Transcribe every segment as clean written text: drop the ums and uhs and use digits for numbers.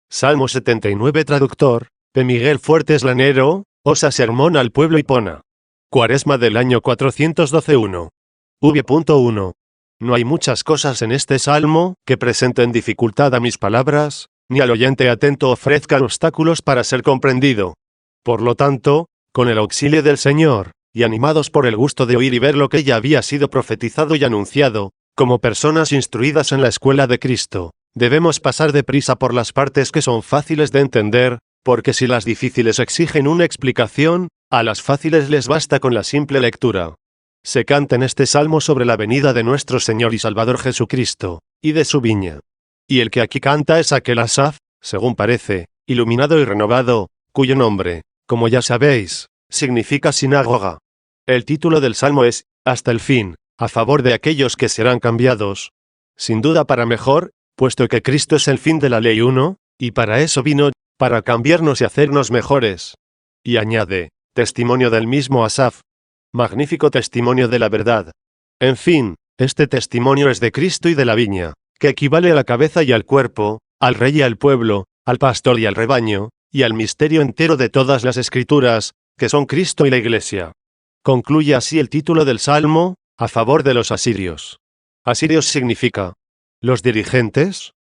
Salmo 79 traductor, P. Miguel Fuertes Lanero, Osa sermón al pueblo hipona. Cuaresma del año 412-1. V.1. No hay muchas cosas en este salmo que presenten dificultad a mis palabras, ni al oyente atento ofrezcan obstáculos para ser comprendido. Por lo tanto, con el auxilio del Señor, y animados por el gusto de oír y ver lo que ya había sido profetizado y anunciado, como personas instruidas en la escuela de Cristo, debemos pasar deprisa por las partes que son fáciles de entender, porque si las difíciles exigen una explicación, a las fáciles les basta con la simple lectura. Se canta en este salmo sobre la venida de nuestro Señor y Salvador Jesucristo, y de su viña. Y el que aquí canta es aquel Asaf, según parece, iluminado y renovado, cuyo nombre, como ya sabéis, significa sinagoga. El título del salmo es, hasta el fin, a favor de aquellos que serán cambiados. Sin duda para mejor, puesto que Cristo es el fin de la ley 1, y para eso vino, para cambiarnos y hacernos mejores. Y añade, testimonio del mismo Asaf. Magnífico testimonio de la verdad. En fin, este testimonio es de Cristo y de la viña, que equivale a la cabeza y al cuerpo, al rey y al pueblo, al pastor y al rebaño, y al misterio entero de todas las escrituras, que son Cristo y la Iglesia. Concluye así el título del Salmo, a favor de los asirios. Asirios significa, ¿los dirigentes?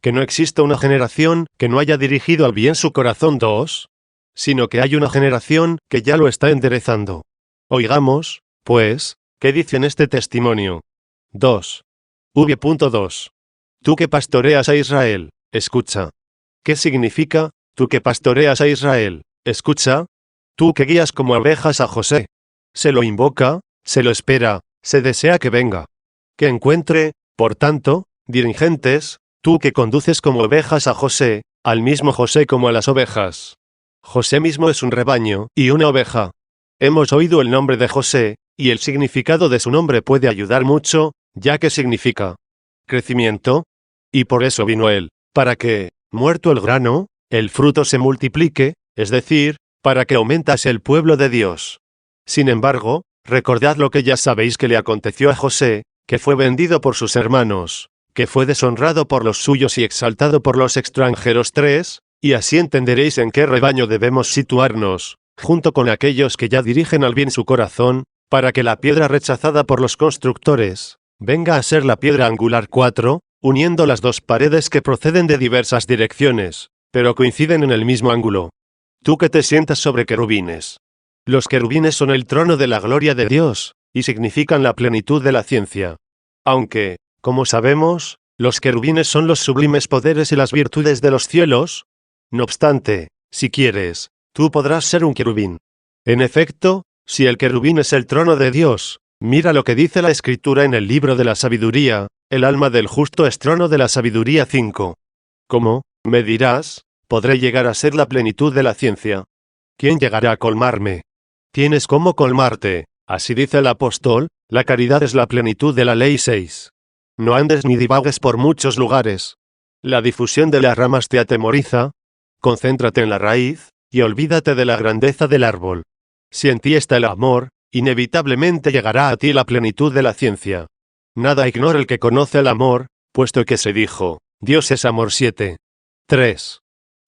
Que no exista una generación que no haya dirigido al bien su corazón 2, sino que hay una generación que ya lo está enderezando. Oigamos, pues, ¿qué dice en este testimonio? 2. V.2. Tú que pastoreas a Israel, escucha. ¿Qué significa, tú que pastoreas a Israel, escucha? Tú que guías como ovejas a José. Se lo invoca, se lo espera, se desea que venga. Que encuentre, por tanto, dirigentes, tú que conduces como ovejas a José, al mismo José como a las ovejas. José mismo es un rebaño y una oveja. Hemos oído el nombre de José, y el significado de su nombre puede ayudar mucho, ya que significa crecimiento, y por eso vino él, para que, muerto el grano, el fruto se multiplique, es decir, para que aumentase el pueblo de Dios. Sin embargo, recordad lo que ya sabéis que le aconteció a José, que fue vendido por sus hermanos, que fue deshonrado por los suyos y exaltado por los extranjeros 3, y así entenderéis en qué rebaño debemos situarnos, junto con aquellos que ya dirigen al bien su corazón, para que la piedra rechazada por los constructores, venga a ser la piedra angular 4, uniendo las dos paredes que proceden de diversas direcciones, pero coinciden en el mismo ángulo. Tú que te sientas sobre querubines. Los querubines son el trono de la gloria de Dios, y significan la plenitud de la ciencia. Aunque, como sabemos, los querubines son los sublimes poderes y las virtudes de los cielos. No obstante, si quieres, tú podrás ser un querubín. En efecto, si el querubín es el trono de Dios, mira lo que dice la Escritura en el libro de la sabiduría, el alma del justo es trono de la sabiduría 5. ¿Cómo, me dirás, podré llegar a ser la plenitud de la ciencia? ¿Quién llegará a colmarme? Tienes cómo colmarte, así dice el apóstol, la caridad es la plenitud de la ley 6. No andes ni divagues por muchos lugares. La difusión de las ramas te atemoriza. Concéntrate en la raíz, y olvídate de la grandeza del árbol. Si en ti está el amor, inevitablemente llegará a ti la plenitud de la ciencia. Nada ignora el que conoce el amor, puesto que se dijo, Dios es amor 7. 3.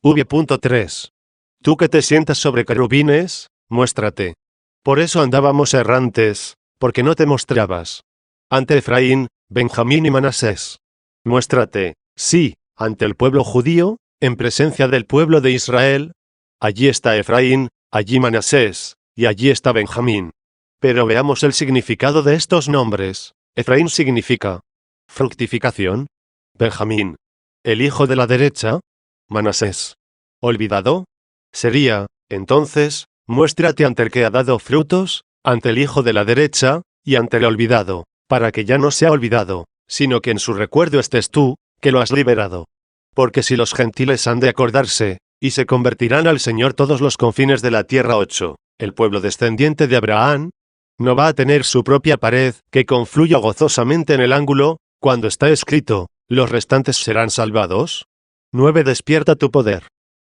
V.3. Tú que te sientas sobre querubines, muéstrate. Por eso andábamos errantes, porque no te mostrabas. Ante Efraín, Benjamín y Manasés. Muéstrate, sí, ante el pueblo judío, en presencia del pueblo de Israel. Allí está Efraín, allí Manasés, y allí está Benjamín. Pero veamos el significado de estos nombres. Efraín significa fructificación. Benjamín, el hijo de la derecha. Manasés, olvidado. Sería, entonces, muéstrate ante el que ha dado frutos, ante el hijo de la derecha, y ante el olvidado, para que ya no sea olvidado, sino que en su recuerdo estés tú, que lo has liberado. Porque si los gentiles han de acordarse, y se convertirán al Señor todos los confines de la tierra 8, el pueblo descendiente de Abraham, no va a tener su propia pared, que confluya gozosamente en el ángulo, cuando está escrito, los restantes serán salvados. 9. Despierta tu poder.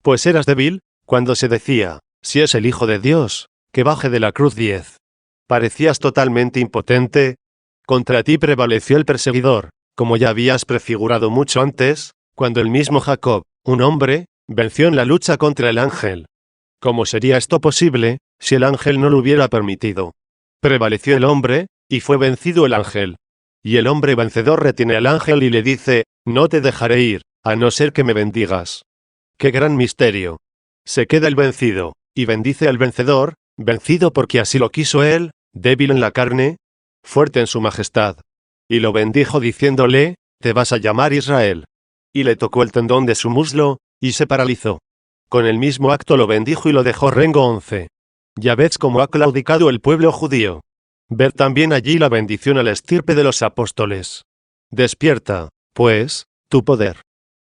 Pues eras débil, cuando se decía, si es el Hijo de Dios, que baje de la cruz 10. Parecías totalmente impotente. Contra ti prevaleció el perseguidor, como ya habías prefigurado mucho antes, cuando el mismo Jacob, un hombre, venció en la lucha contra el ángel. ¿Cómo sería esto posible, si el ángel no lo hubiera permitido? Prevaleció el hombre, y fue vencido el ángel. Y el hombre vencedor retiene al ángel y le dice, no te dejaré ir, a no ser que me bendigas. ¡Qué gran misterio! Se queda el vencido, y bendice al vencedor, vencido porque así lo quiso él, débil en la carne, fuerte en su majestad. Y lo bendijo diciéndole, te vas a llamar Israel. Y le tocó el tendón de su muslo, y se paralizó. Con el mismo acto lo bendijo y lo dejó rengo 11. Ya ves cómo ha claudicado el pueblo judío. Ved también allí la bendición a la estirpe de los apóstoles. Despierta, pues, tu poder.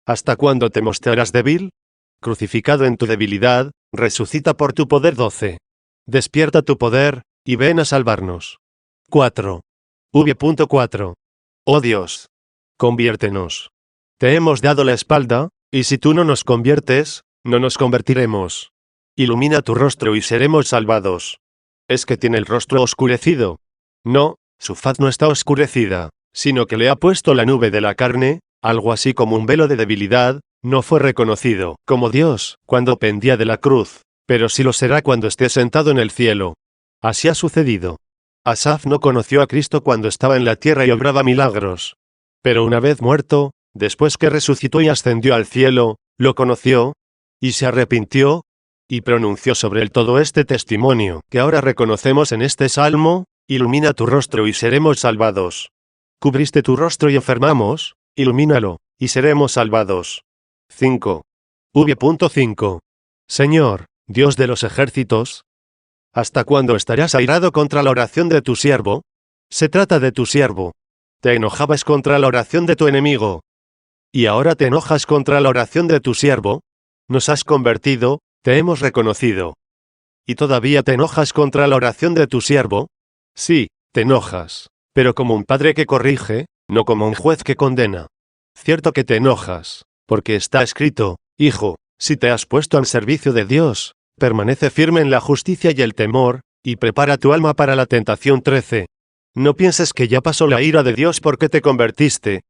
¿Hasta cuándo te mostrarás débil? Crucificado en tu debilidad, resucita por tu poder 12. Despierta tu poder, y ven a salvarnos. 4. V.4. Oh Dios. Conviértenos. Te hemos dado la espalda, y si tú no nos conviertes, no nos convertiremos. Ilumina tu rostro y seremos salvados. ¿Es que tiene el rostro oscurecido? No, su faz no está oscurecida, sino que le ha puesto la nube de la carne, algo así como un velo de debilidad, no fue reconocido como Dios cuando pendía de la cruz, pero sí lo será cuando esté sentado en el cielo. Así ha sucedido. Asaf no conoció a Cristo cuando estaba en la tierra y obraba milagros. Pero una vez muerto, después que resucitó y ascendió al cielo, lo conoció, y se arrepintió, y pronunció sobre él todo este testimonio que ahora reconocemos en este salmo, ilumina tu rostro y seremos salvados. Cubriste tu rostro y enfermamos, ilumínalo, y seremos salvados. 5. V.5. Señor, Dios de los ejércitos, ¿hasta cuándo estarás airado contra la oración de tu siervo? Se trata de tu siervo. Te enojabas contra la oración de tu enemigo. ¿Y ahora te enojas contra la oración de tu siervo? Nos has convertido, te hemos reconocido. ¿Y todavía te enojas contra la oración de tu siervo? Sí, te enojas, pero como un padre que corrige, no como un juez que condena. Cierto que te enojas, porque está escrito, hijo, si te has puesto al servicio de Dios, permanece firme en la justicia y el temor, y prepara tu alma para la tentación 13. No pienses que ya pasó la ira de Dios porque te convertiste.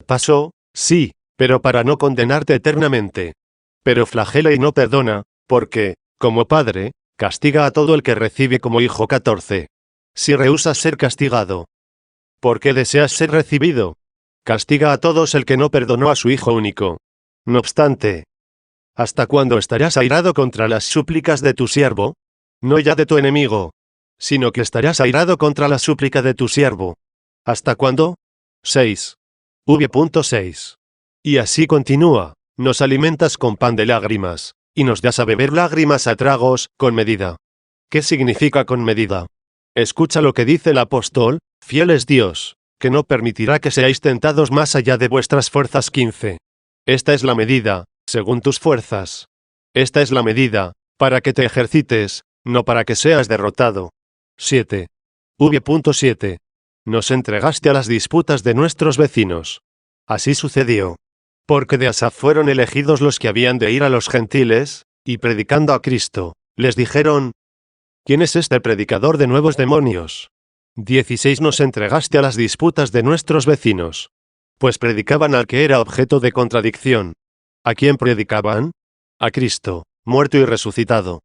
Pasó, sí, pero para no condenarte eternamente. Pero flagela y no perdona, porque, como padre, castiga a todo el que recibe como hijo 14. Si rehúsas ser castigado, ¿por qué deseas ser recibido? Castiga a todos el que no perdonó a su hijo único. No obstante, ¿hasta cuándo estarás airado contra las súplicas de tu siervo? No ya de tu enemigo, sino que estarás airado contra la súplica de tu siervo. ¿Hasta cuándo? 6. V.6. Y así continúa, nos alimentas con pan de lágrimas, y nos das a beber lágrimas a tragos, con medida. ¿Qué significa con medida? Escucha lo que dice el apóstol, fiel es Dios, que no permitirá que seáis tentados más allá de vuestras fuerzas 15. Esta es la medida, según tus fuerzas. Esta es la medida, para que te ejercites, no para que seas derrotado. 7. V.7. Nos entregaste a las disputas de nuestros vecinos. Así sucedió. Porque de Asaf fueron elegidos los que habían de ir a los gentiles, y predicando a Cristo, les dijeron, ¿quién es este predicador de nuevos demonios? 16. Nos entregaste a las disputas de nuestros vecinos. Pues predicaban al que era objeto de contradicción. ¿A quién predicaban? A Cristo, muerto y resucitado.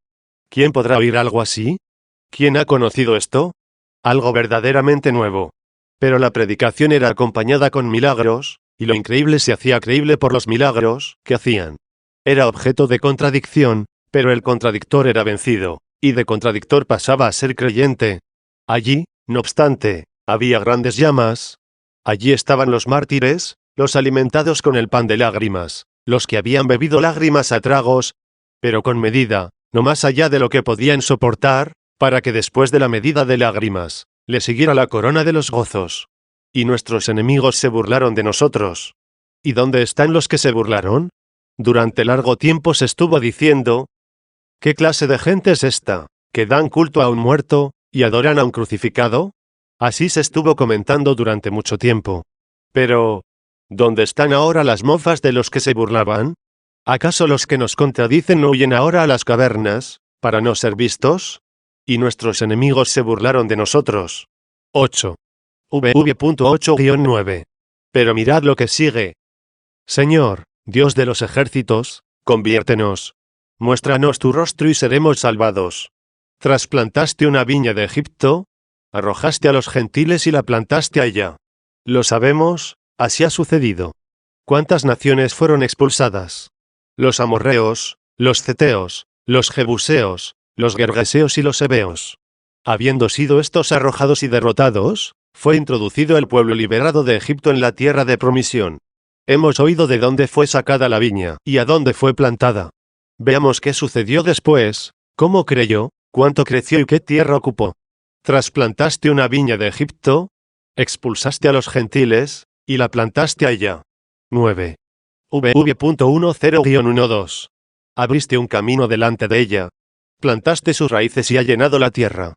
¿Quién podrá oír algo así? ¿Quién ha conocido esto? Algo verdaderamente nuevo. Pero la predicación era acompañada con milagros, y lo increíble se hacía creíble por los milagros que hacían. Era objeto de contradicción, pero el contradictor era vencido, y de contradictor pasaba a ser creyente. Allí, no obstante, había grandes llamas. Allí estaban los mártires, los alimentados con el pan de lágrimas, los que habían bebido lágrimas a tragos, pero con medida, no más allá de lo que podían soportar, para que después de la medida de lágrimas, le siguiera la corona de los gozos. Y nuestros enemigos se burlaron de nosotros. ¿Y dónde están los que se burlaron? Durante largo tiempo se estuvo diciendo, ¿qué clase de gente es esta, que dan culto a un muerto, y adoran a un crucificado? Así se estuvo comentando durante mucho tiempo. Pero, ¿dónde están ahora las mofas de los que se burlaban? ¿Acaso los que nos contradicen no huyen ahora a las cavernas, para no ser vistos? Y nuestros enemigos se burlaron de nosotros. 8. V.8-9. Pero mirad lo que sigue. Señor, Dios de los ejércitos, Conviértenos. Muéstranos tu rostro y seremos salvados. Trasplantaste una viña de Egipto, arrojaste a los gentiles y la plantaste allá. Lo sabemos, así ha sucedido. ¿Cuántas naciones fueron expulsadas? Los amorreos, los ceteos, los jebuseos, los gergeseos y los heveos. Habiendo sido estos arrojados y derrotados, fue introducido el pueblo liberado de Egipto en la tierra de promisión. Hemos oído de dónde fue sacada la viña y a dónde fue plantada. Veamos qué sucedió después, cómo creyó, cuánto creció y qué tierra ocupó. Trasplantaste una viña de Egipto, expulsaste a los gentiles, y la plantaste allá. 9. VV.10-12. Abriste un camino delante de ella. Plantaste sus raíces y ha llenado la tierra.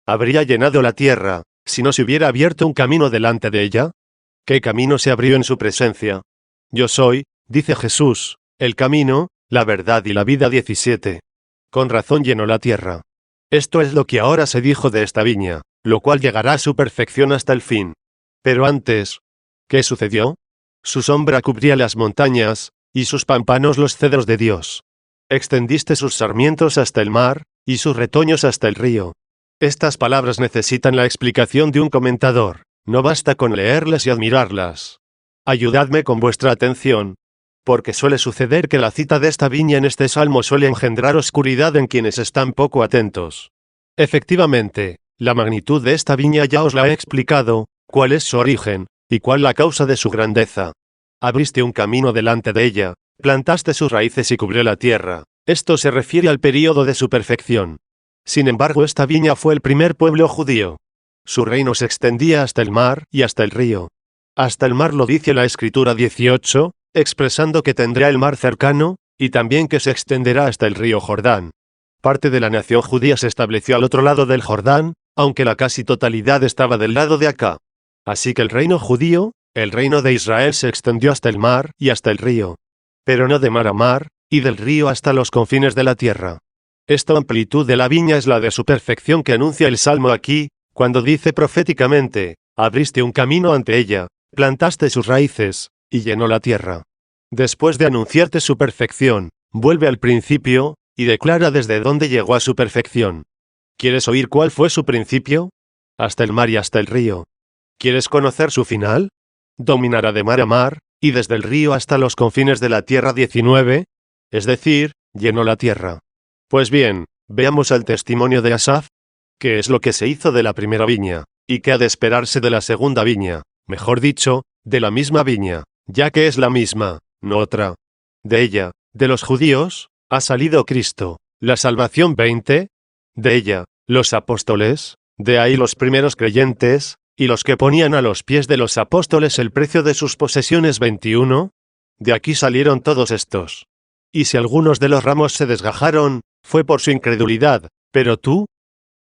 ¿Habría llenado la tierra, si no se hubiera abierto un camino delante de ella? ¿Qué camino se abrió en su presencia? Yo soy, dice Jesús, el camino, la verdad y la vida. 17. Con razón llenó la tierra. Esto es lo que ahora se dijo de esta viña, lo cual llegará a su perfección hasta el fin. Pero antes, ¿qué sucedió? Su sombra cubría las montañas, y sus pámpanos los cedros de Dios. Extendiste sus sarmientos hasta el mar, y sus retoños hasta el río. Estas palabras necesitan la explicación de un comentador, no basta con leerlas y admirarlas. Ayudadme con vuestra atención, porque suele suceder que la cita de esta viña en este salmo suele engendrar oscuridad en quienes están poco atentos. Efectivamente, la magnitud de esta viña ya os la he explicado, cuál es su origen, y cuál la causa de su grandeza. Abriste un camino delante de ella, plantaste sus raíces y cubrió la tierra. Esto se refiere al período de su perfección. Sin embargo, esta viña fue el primer pueblo judío. Su reino se extendía hasta el mar y hasta el río. Hasta el mar lo dice la Escritura 18, expresando que tendrá el mar cercano, y también que se extenderá hasta el río Jordán. Parte de la nación judía se estableció al otro lado del Jordán, aunque la casi totalidad estaba del lado de acá. Así que el reino judío, el reino de Israel se extendió hasta el mar y hasta el río. Pero no de mar a mar, y del río hasta los confines de la tierra. Esta amplitud de la viña es la de su perfección que anuncia el Salmo aquí, cuando dice proféticamente, abriste un camino ante ella, plantaste sus raíces, y llenó la tierra. Después de anunciarte su perfección, vuelve al principio, y declara desde dónde llegó a su perfección. ¿Quieres oír cuál fue su principio? Hasta el mar y hasta el río. ¿Quieres conocer su final? Dominará de mar a mar, y desde el río hasta los confines de la tierra. 19, es decir, llenó la tierra. Pues bien, veamos el testimonio de Asaf. ¿Qué es lo que se hizo de la primera viña? ¿Y qué ha de esperarse de la segunda viña? Mejor dicho, de la misma viña, ya que es la misma, no otra. De ella, de los judíos, ha salido Cristo, la salvación. 20. De ella, los apóstoles, de ahí los primeros creyentes, y los que ponían a los pies de los apóstoles el precio de sus posesiones. 21. De aquí salieron todos estos. Y si algunos de los ramos se desgajaron, fue por su incredulidad, pero tú,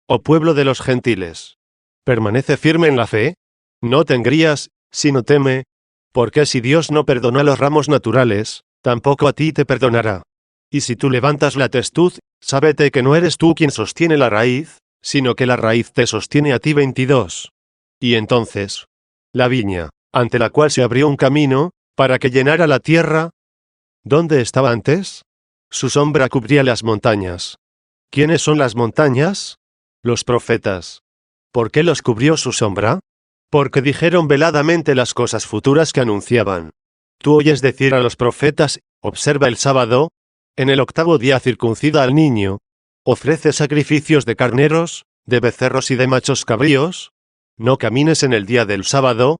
oh pueblo de los gentiles, permanece firme en la fe, no te engrías, sino teme, porque si Dios no perdonó a los ramos naturales, tampoco a ti te perdonará. Y si tú levantas la testud, sábete que no eres tú quien sostiene la raíz, sino que la raíz te sostiene a ti. 22. Y entonces, la viña, ante la cual se abrió un camino, para que llenara la tierra, ¿dónde estaba antes? Su sombra cubría las montañas. ¿Quiénes son las montañas? Los profetas. ¿Por qué los cubrió su sombra? Porque dijeron veladamente las cosas futuras que anunciaban. Tú oyes decir a los profetas, observa el sábado, en el 8º día circuncida al niño, ofrece sacrificios de carneros, de becerros y de machos cabríos, no camines en el día del sábado,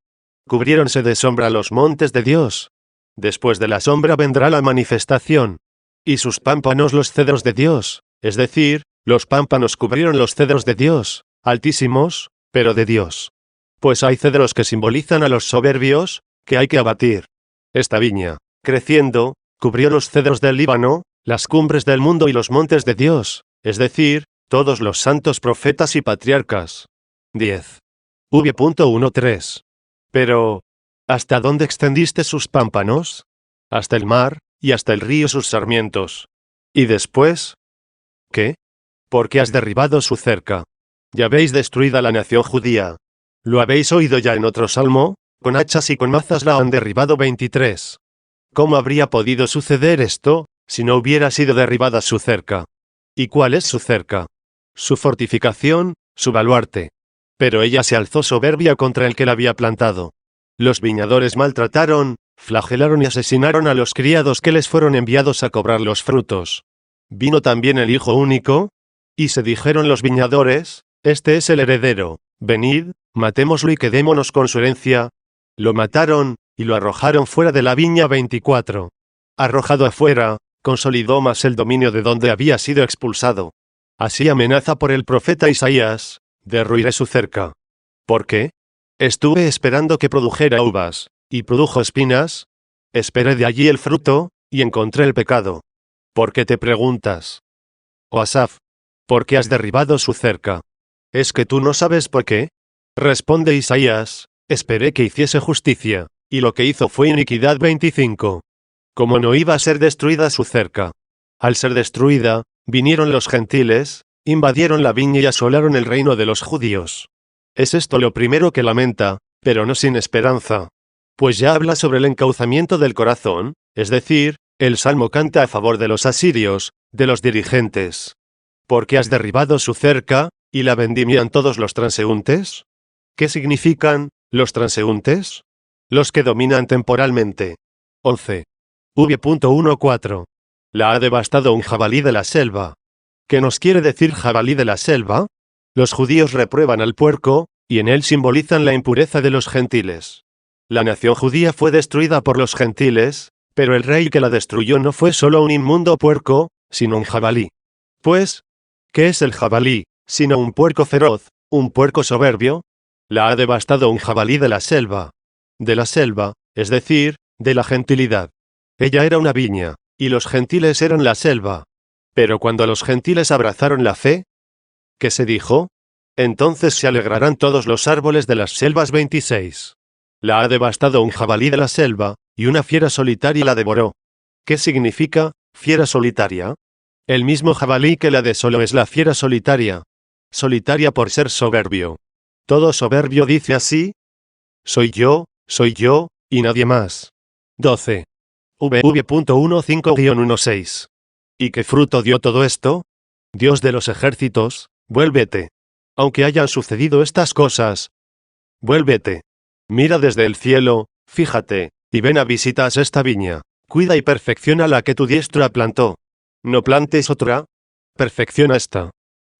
cubriéronse de sombra los montes de Dios. Después de la sombra vendrá la manifestación. Y sus pámpanos los cedros de Dios, es decir, los pámpanos cubrieron los cedros de Dios, altísimos, pero de Dios. Pues hay cedros que simbolizan a los soberbios, que hay que abatir. Esta viña, creciendo, cubrió los cedros del Líbano, las cumbres del mundo y los montes de Dios, es decir, todos los santos profetas y patriarcas. 10. V.13. Pero, ¿hasta dónde extendiste sus pámpanos? Hasta el mar, y hasta el río sus sarmientos. ¿Y después? ¿Qué? ¿Por qué has derribado su cerca? Ya habéis destruida la nación judía. ¿Lo habéis oído ya en otro salmo? Con hachas y con mazas la han derribado. 23. ¿Cómo habría podido suceder esto? si no hubiera sido derribada su cerca. ¿Y cuál es su cerca? Su fortificación, su baluarte. Pero ella se alzó soberbia contra el que la había plantado. Los viñadores maltrataron, flagelaron y asesinaron a los criados que les fueron enviados a cobrar los frutos. Vino también el hijo único, y se dijeron los viñadores, este es el heredero, venid, matémoslo y quedémonos con su herencia. Lo mataron, y lo arrojaron fuera de la viña. 24. Arrojado afuera, consolidó más el dominio de donde había sido expulsado. Así amenaza por el profeta Isaías, derruiré su cerca. ¿Por qué? Estuve esperando que produjera uvas, y produjo espinas. Esperé de allí el fruto, y encontré el pecado. ¿Por qué te preguntas? Oh Asaf, ¿por qué has derribado su cerca? ¿Es que tú no sabes por qué? Responde Isaías, esperé que hiciese justicia, y lo que hizo fue iniquidad. 25. Como no iba a ser destruida su cerca. Al ser destruida, vinieron los gentiles, invadieron la viña y asolaron el reino de los judíos. Es esto lo primero que lamenta, pero no sin esperanza. Pues ya habla sobre el encauzamiento del corazón, es decir, el salmo canta a favor de los asirios, de los dirigentes. ¿Por qué has derribado su cerca, y la vendimian todos los transeúntes? ¿Qué significan, los transeúntes? Los que dominan temporalmente. 11. V.14. La ha devastado un jabalí de la selva. ¿Qué nos quiere decir jabalí de la selva? Los judíos reprueban al puerco, y en él simbolizan la impureza de los gentiles. La nación judía fue destruida por los gentiles, pero el rey que la destruyó no fue solo un inmundo puerco, sino un jabalí. Pues, ¿qué es el jabalí, sino un puerco feroz, un puerco soberbio? La ha devastado un jabalí de la selva. De la selva, es decir, de la gentilidad. Ella era una viña, y los gentiles eran la selva. Pero cuando los gentiles abrazaron la fe, ¿qué se dijo? Entonces se alegrarán todos los árboles de las selvas. 26. La ha devastado un jabalí de la selva, y una fiera solitaria la devoró. ¿Qué significa, fiera solitaria? El mismo jabalí que la desoló es la fiera solitaria. Solitaria por ser soberbio. Todo soberbio dice así: soy yo, y nadie más. 12. V.15-16. ¿Y qué fruto dio todo esto? Dios de los ejércitos, vuélvete. Aunque hayan sucedido estas cosas, vuélvete. Mira desde el cielo, fíjate, y ven a visitas esta viña. Cuida y perfecciona la que tu diestra plantó. No plantes otra. Perfecciona esta.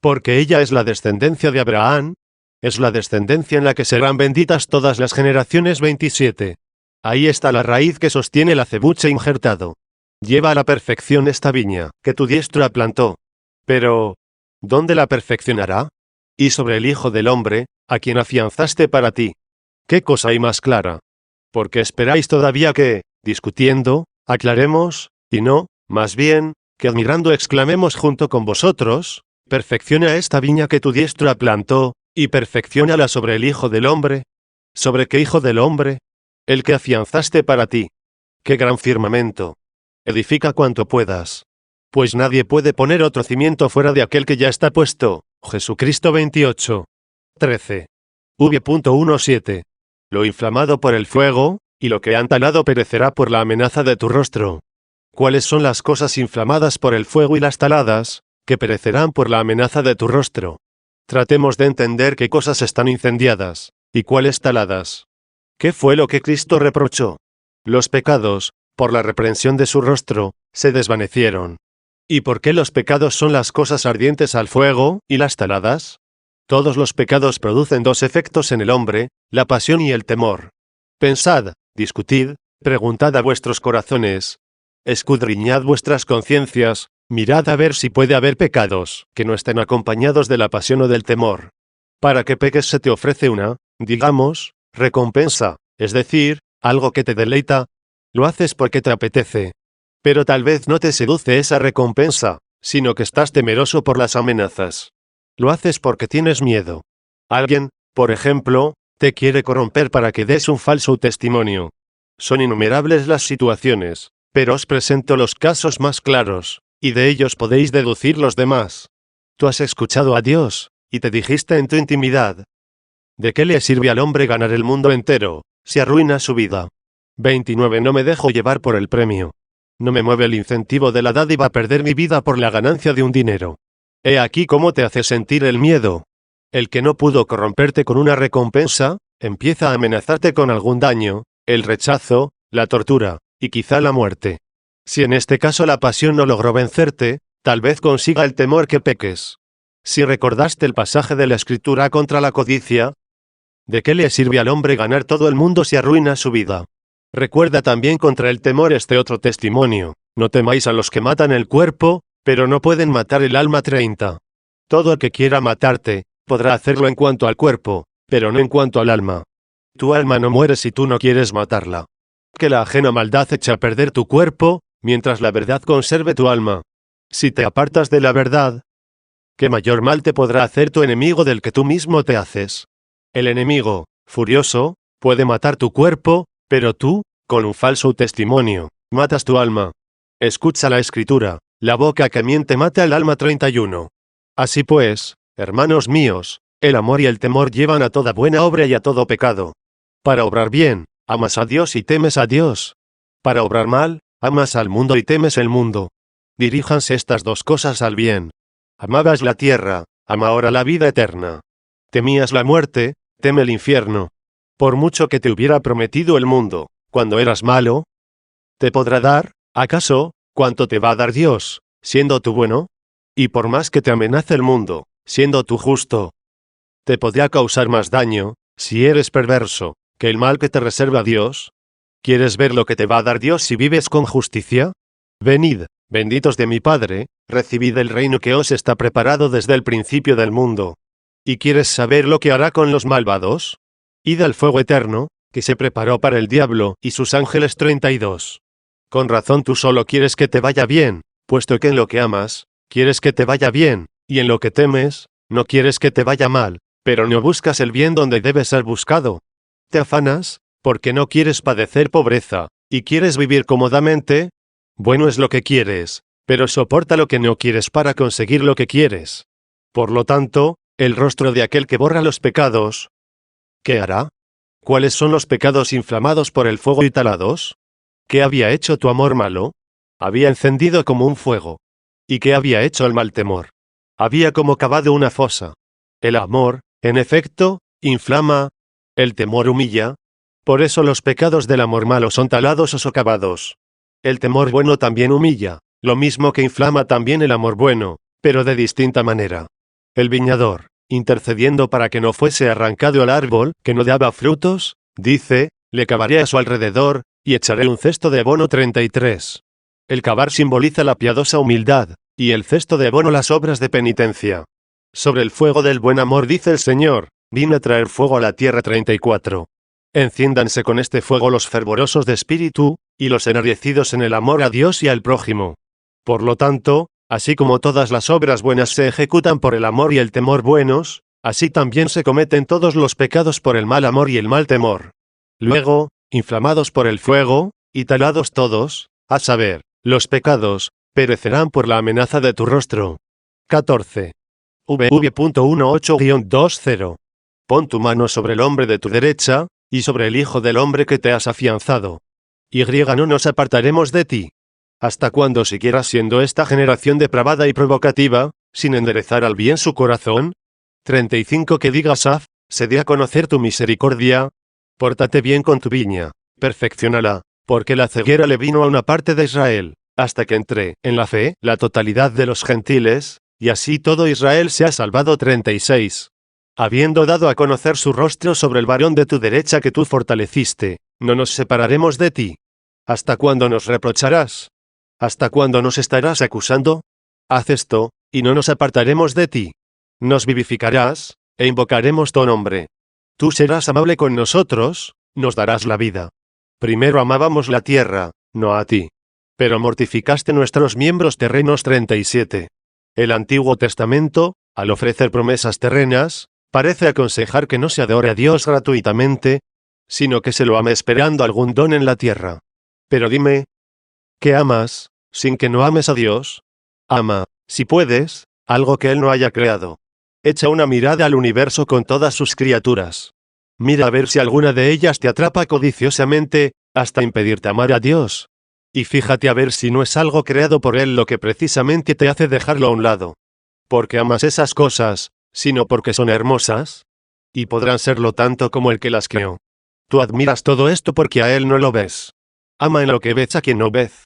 Porque ella es la descendencia de Abraham, es la descendencia en la que serán benditas todas las generaciones. 27. Ahí está la raíz que sostiene el acebuche injertado. Lleva a la perfección esta viña, que tu diestra plantó. Pero, ¿dónde la perfeccionará? Y sobre el Hijo del Hombre, a quien afianzaste para ti. ¿Qué cosa hay más clara? Porque esperáis todavía que, discutiendo, aclaremos, y no, más bien, que admirando exclamemos junto con vosotros: perfecciona esta viña que tu diestra plantó, y perfecciónala sobre el Hijo del Hombre. ¿Sobre qué Hijo del Hombre? El que afianzaste para ti. ¡Qué gran firmamento! Edifica cuanto puedas. Pues nadie puede poner otro cimiento fuera de aquel que ya está puesto, Jesucristo. 28. 13. V.17. Lo inflamado por el fuego, y lo que han talado perecerá por la amenaza de tu rostro. ¿Cuáles son las cosas inflamadas por el fuego y las taladas, que perecerán por la amenaza de tu rostro? Tratemos de entender qué cosas están incendiadas, y cuáles taladas. ¿Qué fue lo que Cristo reprochó? Los pecados, por la reprensión de su rostro, se desvanecieron. ¿Y por qué los pecados son las cosas ardientes al fuego, y las taladas? Todos los pecados producen dos efectos en el hombre, la pasión y el temor. Pensad, discutid, preguntad a vuestros corazones. Escudriñad vuestras conciencias, mirad a ver si puede haber pecados que no estén acompañados de la pasión o del temor. Para que peques se te ofrece una, digamos, recompensa, es decir, algo que te deleita. Lo haces porque te apetece. Pero tal vez no te seduce esa recompensa, sino que estás temeroso por las amenazas. Lo haces porque tienes miedo. Alguien, por ejemplo, te quiere corromper para que des un falso testimonio. Son innumerables las situaciones, pero os presento los casos más claros, y de ellos podéis deducir los demás. Tú has escuchado a Dios, y te dijiste en tu intimidad: ¿de qué le sirve al hombre ganar el mundo entero, si arruina su vida? 29. No me dejo llevar por el premio. No me mueve el incentivo de la dádiva a perder mi vida por la ganancia de un dinero. He aquí cómo te hace sentir el miedo. El que no pudo corromperte con una recompensa, empieza a amenazarte con algún daño, el rechazo, la tortura, y quizá la muerte. Si en este caso la pasión no logró vencerte, tal vez consiga el temor que peques. Si recordaste el pasaje de la Escritura contra la codicia, ¿de qué le sirve al hombre ganar todo el mundo si arruina su vida? Recuerda también contra el temor este otro testimonio: no temáis a los que matan el cuerpo, pero no pueden matar el alma. 30. Todo el que quiera matarte, podrá hacerlo en cuanto al cuerpo, pero no en cuanto al alma. Tu alma no muere si tú no quieres matarla. Que la ajena maldad eche a perder tu cuerpo, mientras la verdad conserve tu alma. Si te apartas de la verdad, ¿qué mayor mal te podrá hacer tu enemigo del que tú mismo te haces? El enemigo, furioso, puede matar tu cuerpo, pero tú, con un falso testimonio, matas tu alma. Escucha la Escritura: la boca que miente mata el alma. 31. Así pues, hermanos míos, el amor y el temor llevan a toda buena obra y a todo pecado. Para obrar bien, amas a Dios y temes a Dios. Para obrar mal, amas al mundo y temes el mundo. Diríjanse estas dos cosas al bien. Amabas la tierra, ama ahora la vida eterna. Temías la muerte, teme el infierno. Por mucho que te hubiera prometido el mundo, cuando eras malo, ¿te podrá dar, acaso, cuánto te va a dar Dios, siendo tú bueno? Y por más que te amenace el mundo, siendo tú justo, ¿te podrá causar más daño, si eres perverso, que el mal que te reserva Dios? ¿Quieres ver lo que te va a dar Dios si vives con justicia? Venid, benditos de mi Padre, recibid el reino que os está preparado desde el principio del mundo. ¿Y quieres saber lo que hará con los malvados? Id al fuego eterno, que se preparó para el diablo y sus ángeles. 32. Con razón tú solo quieres que te vaya bien, puesto que en lo que amas, quieres que te vaya bien, y en lo que temes, no quieres que te vaya mal, pero no buscas el bien donde debe ser buscado. Te afanas, porque no quieres padecer pobreza, y quieres vivir cómodamente. Bueno es lo que quieres, pero soporta lo que no quieres para conseguir lo que quieres. Por lo tanto, el rostro de aquel que borra los pecados, ¿qué hará? ¿Cuáles son los pecados inflamados por el fuego y talados? ¿Qué había hecho tu amor malo? Había encendido como un fuego. ¿Y qué había hecho el mal temor? Había como cavado una fosa. El amor, en efecto, inflama. El temor humilla. Por eso los pecados del amor malo son talados o socavados. El temor bueno también humilla, lo mismo que inflama también el amor bueno, pero de distinta manera. El viñador, intercediendo para que no fuese arrancado el árbol que no daba frutos, dice: le cavaré a su alrededor, y echaré un cesto de abono. 33. El cavar simboliza la piadosa humildad, y el cesto de abono las obras de penitencia. Sobre el fuego del buen amor dice el Señor: vine a traer fuego a la tierra. 34. Enciéndanse con este fuego los fervorosos de espíritu, y los enardecidos en el amor a Dios y al prójimo. Por lo tanto, así como todas las obras buenas se ejecutan por el amor y el temor buenos, así también se cometen todos los pecados por el mal amor y el mal temor. Luego, inflamados por el fuego, y talados todos, a saber, los pecados, perecerán por la amenaza de tu rostro. 14. VV.18-20. Pon tu mano sobre el hombre de tu derecha, y sobre el hijo del hombre que te has afianzado. Y no nos apartaremos de ti. ¿Hasta cuándo siguieras siendo esta generación depravada y provocativa, sin enderezar al bien su corazón? 35. Que diga Asaf: se dé a conocer tu misericordia. Pórtate bien con tu viña, perfecciónala, porque la ceguera le vino a una parte de Israel, hasta que entré en la fe la totalidad de los gentiles, y así todo Israel se ha salvado. 36. Habiendo dado a conocer su rostro sobre el varón de tu derecha que tú fortaleciste, no nos separaremos de ti. ¿Hasta cuándo nos reprocharás? ¿Hasta cuándo nos estarás acusando? Haz esto, y no nos apartaremos de ti. Nos vivificarás, e invocaremos tu nombre. Tú serás amable con nosotros, nos darás la vida. Primero amábamos la tierra, no a ti. Pero mortificaste nuestros miembros terrenos. 37. El Antiguo Testamento, al ofrecer promesas terrenas, parece aconsejar que no se adore a Dios gratuitamente, sino que se lo ame esperando algún don en la tierra. Pero dime, ¿qué amas, sin que no ames a Dios? Ama, si puedes, algo que Él no haya creado. Echa una mirada al universo con todas sus criaturas. Mira a ver si alguna de ellas te atrapa codiciosamente, hasta impedirte amar a Dios. Y fíjate a ver si no es algo creado por Él lo que precisamente te hace dejarlo a un lado. Porque amas esas cosas, sino porque son hermosas. Y podrán serlo tanto como el que las creó. Tú admiras todo esto porque a Él no lo ves. Ama en lo que ves a quien no ves.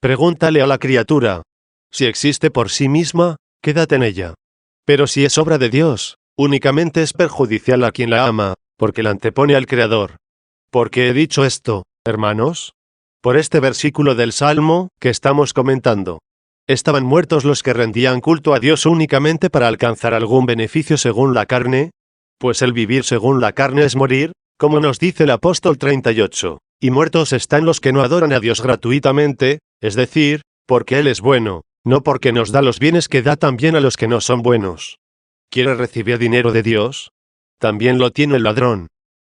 Pregúntale a la criatura. Si existe por sí misma, quédate en ella. Pero si es obra de Dios, únicamente es perjudicial a quien la ama, porque la antepone al Creador. ¿Por qué he dicho esto, hermanos? Por este versículo del Salmo, que estamos comentando. ¿Estaban muertos los que rendían culto a Dios únicamente para alcanzar algún beneficio según la carne? Pues el vivir según la carne es morir, como nos dice el apóstol 38, y muertos están los que no adoran a Dios gratuitamente, es decir, porque Él es bueno, no porque nos da los bienes que da también a los que no son buenos. ¿Quieres recibir dinero de Dios? También lo tiene el ladrón.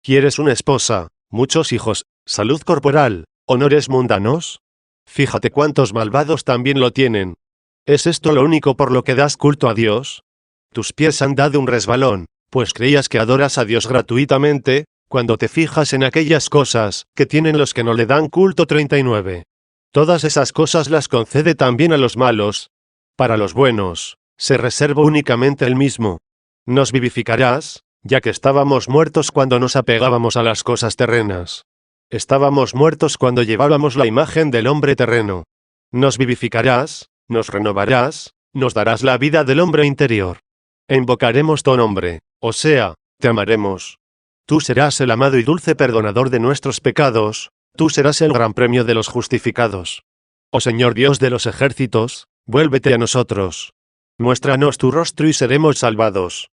¿Quieres una esposa, muchos hijos, salud corporal, honores mundanos? Fíjate cuántos malvados también lo tienen. ¿Es esto lo único por lo que das culto a Dios? Tus pies han dado un resbalón, pues creías que adoras a Dios gratuitamente, cuando te fijas en aquellas cosas que tienen los que no le dan culto. 39. Todas esas cosas las concede también a los malos. Para los buenos, se reserva únicamente el mismo. Nos vivificarás, ya que estábamos muertos cuando nos apegábamos a las cosas terrenas. Estábamos muertos cuando llevábamos la imagen del hombre terreno. Nos vivificarás, nos renovarás, nos darás la vida del hombre interior. E invocaremos tu nombre, o sea, te amaremos. Tú serás el amado y dulce perdonador de nuestros pecados, tú serás el gran premio de los justificados. Oh Señor Dios de los ejércitos, vuélvete a nosotros. Muéstranos tu rostro y seremos salvados.